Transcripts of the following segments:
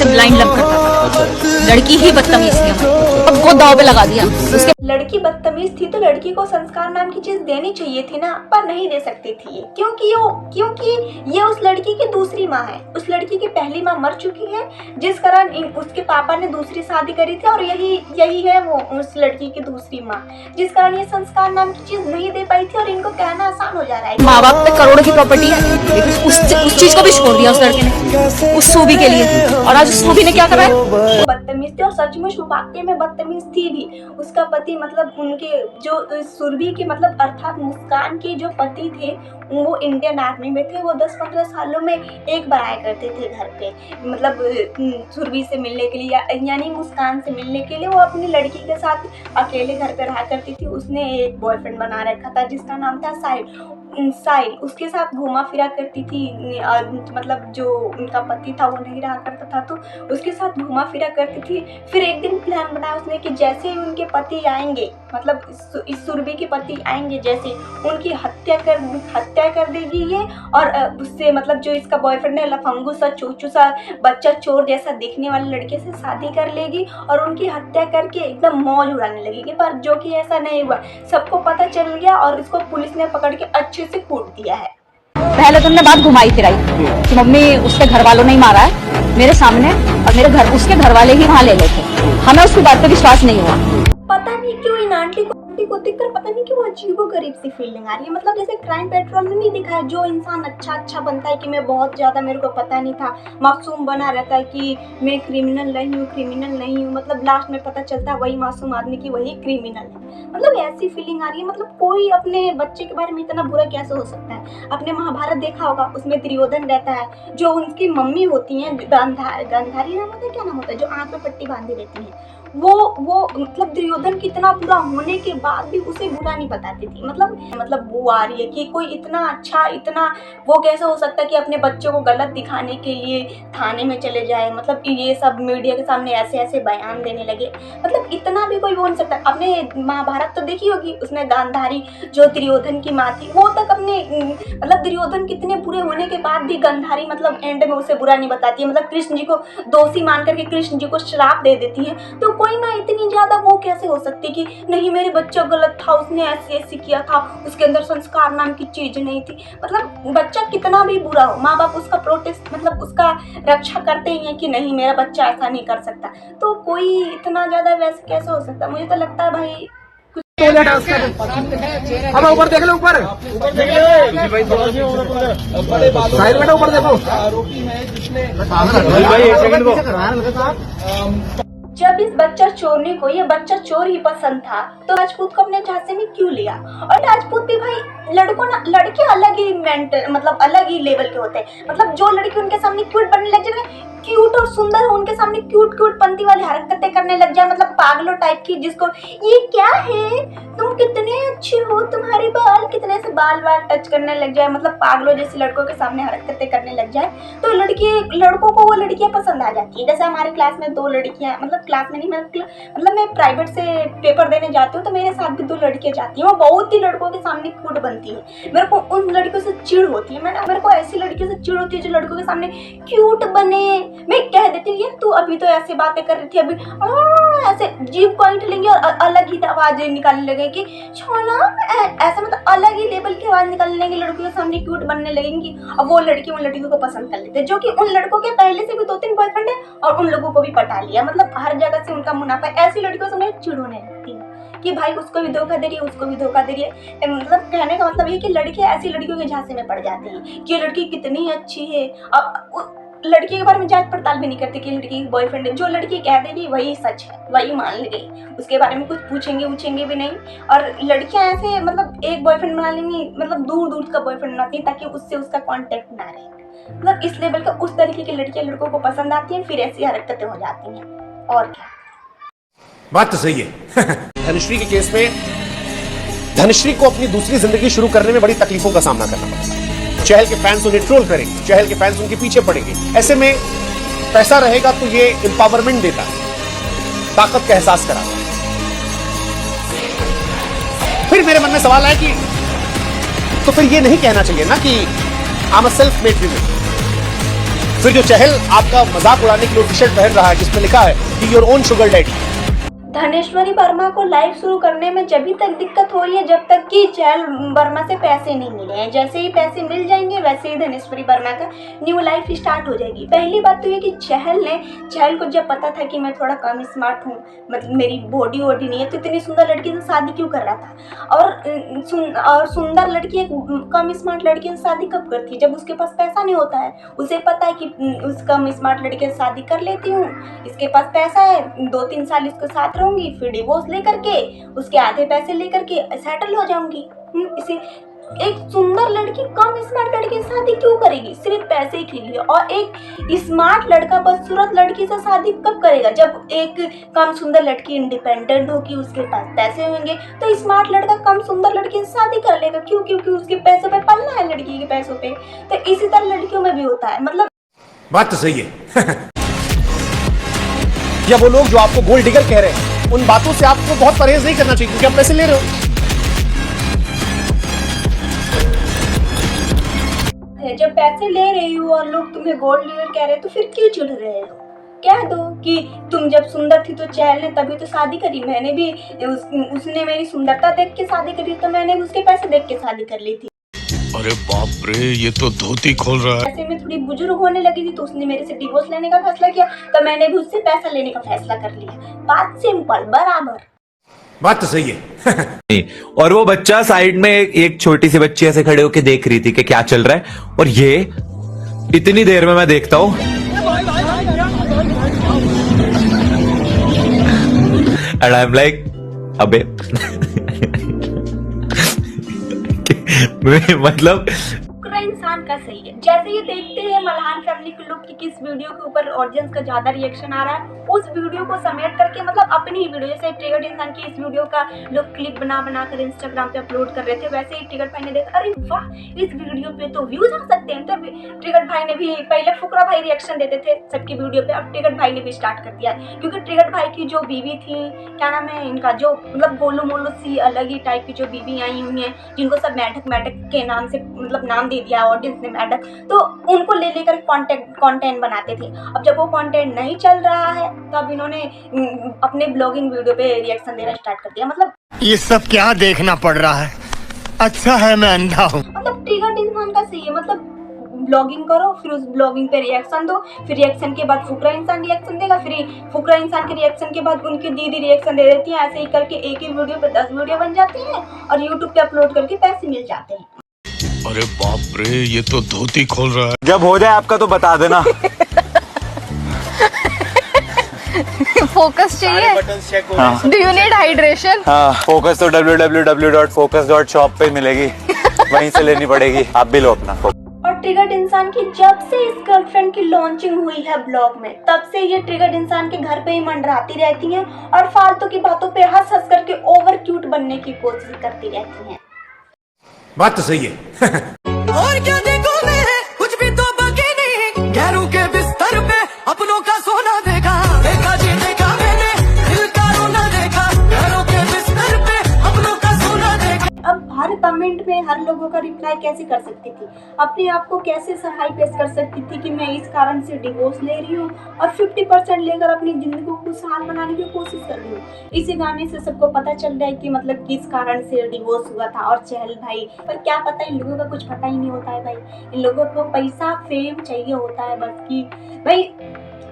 से blind love करता था। लड़की ही बदतमीज थी, अब वो दाव पे लगा दिया उसके। लड़की बदतमीज थी तो लड़की को संस्कार नाम की चीज देनी चाहिए थी ना, पर नहीं दे सकती थी ये। क्योंकि ये उस लड़की की दूसरी माँ है। उस लड़की की पहली माँ मर चुकी है, जिस कारण उसके पापा ने दूसरी शादी करी थी, और यही है वो उस लड़की की दूसरी माँ, जिस कारण ये संस्कार नाम की चीज नहीं दे पाई थी। और इनको कहना आसान हो जा रहा है। माँ बाप पे करोड़ों की प्रॉपर्टी है, लेकिन उस चीज को भी छोड़ दिया उस लड़के ने, उस सूबी के लिए। और आज उस सूबी ने क्या करा है? बदतमीज थी, और सचमुच वाकई में बदतमीज थी भी। उसका पति मतलब उनके जो सुरभि के मतलब अर्थात मुस्कान के जो पति थे, वो इंडियन आर्मी में थे। वो 10-15 सालों में एक बार आया करते थे घर पे, मतलब सुरभि से मिलने के लिए, यानी मुस्कान से मिलने के लिए। वो अपनी लड़की के साथ अकेले घर पे रहा करती थी। उसने एक बॉयफ्रेंड बना रखा था जिसका नाम था साहिल। उसके साथ घूमा फिरा करती थी, मतलब जो उनका पति था वो नहीं रहा करता था, तो उसके साथ घूमा फिरा करती थी। फिर एक दिन प्लान बनाया उसने कि जैसे ही उनके पति आएंगे, मतलब इस सुरभि के पति आएंगे, जैसे उनकी हत्या कर देगी ये। और उससे मतलब जो इसका बॉयफ्रेंड है, लफंगू सा चोचू सा बच्चा चोर जैसा दिखने वाले लड़के से शादी कर लेगी और उनकी हत्या करके एकदम मौज उड़ाने लगेगी। पर जो कि ऐसा नहीं हुआ, सबको पता चल गया और इसको पुलिस ने पकड़ के अच्छे से कूट दिया है। पहले तुमने बात घुमाई फिराई कि मम्मी उसके घर वालों ने ही मारा है मेरे सामने, और उसके घर वाले ही वहाँ ले लेते। हमें उसकी बात पे विश्वास नहीं हुआ। पता नहीं क्यों इन आंटी को देखकर पता नहीं क्यों अजीबोगरीब सी फीलिंग आ रही है। मतलब जैसे क्राइम पेट्रोल में नहीं दिखा है, जो इंसान अच्छा बनता है कि मैं बहुत ज्यादा, मेरे को पता नहीं था, मासूम बना रहता है कि मैं क्रिमिनल नहीं हूँ, मतलब लास्ट में पता चलता है वही मासूम आदमी की वही क्रिमिनल है। मतलब ऐसी फीलिंग आ रही है। मतलब कोई अपने बच्चे के बारे में इतना बुरा कैसे हो सकता है। आपने महाभारत देखा होगा, उसमें दुर्योधन रहता है, जो उनकी मम्मी होती है गांधारी नाम होता है, क्या नाम होता है, जो आंख में पट्टी बांधी रहती है, वो मतलब दुर्योधन कितना बुरा होने के बाद भी उसे बुरा नहीं बताती थी। मतलब वो आ रही है कि कोई इतना अच्छा, इतना वो कैसे हो सकता है कि अपने बच्चों को गलत दिखाने के लिए थाने में चले जाए, मतलब ये सब मीडिया के सामने ऐसे बयान देने लगे। मतलब इतना भी कोई बोल नहीं सकता। आपने महाभारत तो देखी होगी, उसमें गांधारी जो दुर्योधन की माँ थी, वो तक अपने मतलब दुर्योधन कितने बुरे होने के बाद भी गांधारी मतलब एंड में उसे बुरा नहीं बताती है। मतलब कृष्ण जी को दोषी मान करके कृष्ण जी को श्राप दे देती है। तो कोई ना इतनी ज्यादा वो कैसे हो सकती कि नहीं मेरे बच्चा गलत था, उसने ऐसे किया था, उसके अंदर संस्कार नाम की चीज नहीं थी। मतलब बच्चा कितना भी बुरा हो, माँ बाप उसका प्रोटेस्ट मतलब उसका रक्षा करते ही हैं कि नहीं मेरा बच्चा ऐसा नहीं कर सकता। तो कोई इतना ज्यादा वैसे कैसे हो सकता? मुझे तो लगता है भाई अब ऊपर देख लो, ऊपर साइड में ऊपर देखो। जब इस बच्चा चोरने को, ये बच्चा चोर ही पसंद था, तो राजपूत को अपने झांसे में क्यों लिया? और राजपूत भी भाई लड़के अलग ही मेंटल मतलब अलग ही लेवल के होते हैं। मतलब जो लड़की उनके सामने क्यूट बनने लग जाए, क्यूट और सुंदर हो, उनके सामने क्यूट पंती वाली हरकतें करने लग जाए, मतलब पागलों टाइप की, जिसको ये क्या है, तुम कितने अच्छे हो, तुम्हारे बाल कितने से बाल टच करने लग जाए, मतलब पागलों जैसी लड़कों के सामने हरकतें करने लग जाए, तो लड़कों को वो लड़कियां पसंद आ जाती है। जैसे हमारे क्लास में 2 लड़कियां, मतलब क्लास में नहीं, मतलब मैं प्राइवेट से पेपर देने जाती हूँ, तो मेरे साथ भी 2 लड़कियां जाती हैं। वो बहुत ही लड़कों के सामने क्यूट बनती है। मेरे को उन लड़कियों से चिढ़ होती है। मेरे को ऐसी लड़कियों से चिढ़ होती है जो लड़कों के सामने क्यूट बने। मैं कह देती हूँ तू अभी तो ऐसी बातें कर रही थी, अभी ऐसे जीभ पॉइंट लेंगे और अलग ही आवाज निकालने लगे कि छोना, ऐसा मतलब अलग ही लेवल की आवाज निकालने लगेंगे, लड़कियों के सामने क्यूट बनने लगेंगी। अब वो लड़की उन लड़कियों को पसंद कर लेते हैं, जो कि उन लड़कों के पहले से भी 2-3 बॉयफ्रेंड है और उन लोगों को भी पटा लिया। मतलब हर जगह से उनका मुनाफा। ऐसी लड़कियों से मुझे चिढ़ होने लगती है कि भाई उसको भी धोखा दे रही है, उसको भी धोखा दे रही है। मतलब कहने का मतलब ये कि लड़कियां ऐसी लड़कियों के झांसे में पड़ जाती हैं कि लड़की कितनी अच्छी है। अब लड़की के बारे में जांच पड़ताल भी नहीं करती कि लड़की की बॉयफ्रेंड है। जो लड़की कह देगी वही सच है, वही मान लेगी, उसके बारे में कुछ पूछेंगे भी नहीं। और लड़कियां ऐसे मतलब एक बॉयफ्रेंड बना लेंगी, मतलब दूर का बॉयफ्रेंड बनाती है ताकि उससे उसका कांटेक्ट ना रहे। मतलब इस लेवल का उस तरीके की लड़कियां लड़कों को पसंद आती हैं, फिर ऐसी हरकतें हो जाती हैं। और क्या बात तो सही है। धनश्री के केस में धनश्री को अपनी दूसरी जिंदगी शुरू करने में बड़ी तकलीफों का सामना करना पड़ा। चहल के फैंस उन्हें ट्रोल करेंगे, चहल के फैंस उनके पीछे पड़ेंगे। ऐसे में पैसा रहेगा तो ये एम्पावरमेंट देता है, ताकत का एहसास कराता है। फिर मेरे मन में सवाल है कि तो फिर ये नहीं कहना चाहिए ना कि I am a self made women. फिर जो चहल आपका मजाक उड़ाने के लिए टी शर्ट पहन रहा है जिसमें लिखा है कि your own sugar daddy, Dhaneshwari Verma को लाइव शुरू करने में जब तक दिक्कत हो रही है जब तक कि चहल वर्मा से पैसे नहीं मिले हैं। जैसे ही पैसे मिल जाएंगे वैसे ही धनेश्वरी वर्मा का न्यू लाइफ स्टार्ट हो जाएगी। पहली बात तो ये कि चहल को जब पता था कि मैं थोड़ा कम स्मार्ट हूँ, मतलब मेरी बॉडी वॉडी नहीं है, तो इतनी सुंदर लड़की से शादी क्यों कर रहा था। और सुंदर लड़की एक कम स्मार्ट लड़की से शादी कब करती है, जब उसके पास पैसा नहीं होता है। उसे पता है कि उस कम स्मार्ट लड़के से शादी कर लेती हूँ, इसके पास पैसा है, 2-3 साल इसके साथ रहूंगी, फिर डिवोर्स लेकर के उसके आधे पैसे लेकर के सेटल हो जाऊंगी। इसे एक सुंदर लड़की कम स्मार्ट लड़की से शादी क्यों करेगी, सिर्फ पैसे के लिए। और एक स्मार्ट लड़का बदसूरत लड़की से शादी कब करेगा, जब एक कम सुंदर लड़की इंडिपेंडेंट होगी, उसके पास पैसे होंगे, तो स्मार्ट लड़का कम सुंदर लड़की से शादी कर लेगा। क्यों? क्योंकि उसके पैसों पे पलना है, लड़की के पैसों पे। तो इसी तरह लड़कियों में भी होता है। मतलब बात तो सही है। या वो लोग जो आपको गोल्ड डिगर कह रहे हैं, उन बातों से आपको बहुत परहेज नहीं करना चाहिए क्योंकि आप पैसे ले रहे हो। जब पैसे ले रही हो और लोग तुम्हें गोल्ड डिगर कह रहे हैं तो फिर क्यों चिढ़ रहे हो। कह दो कि तुम जब सुंदर थी तो चहल ने तभी तो शादी करी, मैंने भी उसने मेरी सुंदरता देख के शादी करी, तो मैंने भी उसके पैसे देख के शादी कर ली थी। अरे बाप रे, ये तो धोती खोल रहा है। ऐसे में थोड़ी बुजुर्ग होने लगी थी तो उसने मेरे से डिवोर्स लेने का फैसला किया, तो मैंने भी उससे पैसा लेने का फैसला कर लिया। बात सिंपल, बराबर। बात तो सही है। और वो बच्चा साइड में एक छोटी सी बच्ची ऐसे खड़े होके देख रही थी कि क्या चल रहा है, और ये इतनी देर में मैं देखता हूं एंड आई एम लाइक अबे मतलब पूरा इंसान का सही है। जैसे ये देखते हैं मल्हान फैमिली के लोग कि किस वीडियो के ऊपर ऑडियंस का ज्यादा रिएक्शन आ रहा है, उस वीडियो को समेट करके मतलब अपनी ही वीडियो, जैसे ट्रिगर्ड इंसान की इस वीडियो का लोग क्लिप बना कर इंस्टाग्राम पे अपलोड कर रहे थे, वैसे ही ट्रिगर्ड भाई ने देखा, अरे वाह इस वीडियो पे तो व्यूज आ सकते हैं। तब ट्रिगर्ड भाई ने भी, पहले फुकरा भाई रिएक्शन देते थे सबकी वीडियो पे, अब ट्रिगर्ड भाई ने भी स्टार्ट कर दिया। क्योंकि ट्रिगर्ड भाई की जो बीवी थी, क्या नाम है इनका, जो मतलब गोलू मोलू सी अलग ही टाइप की जो बीवी आई हुई है, जिनको सब मैडक के नाम से मतलब नाम दे दिया ऑडियंस ने मैडक, तो उनको ले लेकर कंटेंट बनाते थे। अब जब वो कंटेंट नहीं चल रहा है तब इन्होंने अपने ब्लॉगिंग वीडियो पे रिएक्शन देना स्टार्ट कर दिया। मतलब ये सब क्या देखना पड़ रहा है, अच्छा है मैं अंधा हूँ। मतलब ट्रिगर्ड इंसान का सही है, मतलब ब्लॉगिंग करो, फिर उस ब्लॉगिंग पे रिएक्शन दो, फिर रिएक्शन के बाद फुकरा इंसान रिएक्शन देगा, फिर फुकरा इंसान के रिएक्शन के बाद उनकी दीदी रिएक्शन दे देती है। ऐसे ही करके एक ही वीडियो पे 10 वीडियो बन जाती हैं और यूट्यूब पे अपलोड करके पैसे मिल जाते हैं। अरे बाप रे, ये तो धोती खोल रहा है। जब हो जाए आपका तो बता देना। फोकस चाहिए? Do you need hydration? हाँ, फोकस तो www.focus.shop पे मिलेगी, वहीं से लेनी पड़ेगी। आप भी लो अपना। और ट्रिगर्ड इंसान की जब से इस गर्लफ्रेंड की लॉन्चिंग हुई है ब्लॉग में, तब से ये ट्रिगर्ड इंसान के घर पे ही मंडराती रहती हैं और फालतू की बातों पे हंस करके ओवर क्यूट बनने की कोशिश करती रहती हैं। बात तो सही है। और क्या देखो मैं, कुछ भी तो बाकी नहीं, गैरों के बिस्तर पे अपनों का सोना देखा, देखा जी देखा मैंने, दिल का रोना देखा, गैरों के बिस्तर पे अपनों का सोना देखा। अब हर कमेंट में हर लोगों का रिप्लाई कैसे कर सकती थी, अपने आप को कैसे सफाई पेश कर सकती थी कि मैं इस कारण से डिवोर्स ले रही हूँ और 50% लेकर अपनी जिंदगी को खुशहाल बनाने की कोशिश कर रही हूँ। इसी गाने से सबको पता चल रहा है कि मतलब किस कारण से डिवोर्स हुआ था। और चहल भाई, पर क्या पता, इन लोगों का कुछ पता ही नहीं होता है भाई। इन लोगों को पैसा फेम चाहिए होता है बस, कि भाई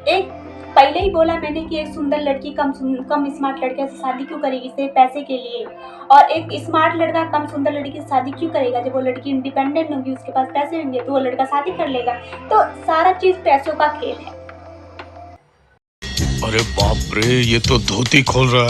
एक पहले ही बोला मैंने कि एक सुंदर लड़की कम स्मार्ट लड़के से शादी क्यों करेगी, सिर्फ पैसे के लिए। और एक स्मार्ट लड़का कम सुंदर लड़की से शादी क्यों करेगा, जब वो लड़की इंडिपेंडेंट होगी, उसके पास पैसे होंगे तो वो लड़का शादी कर लेगा। तो सारा चीज पैसों का खेल है। अरे बाप रे, ये तो धोती खोल रहा है।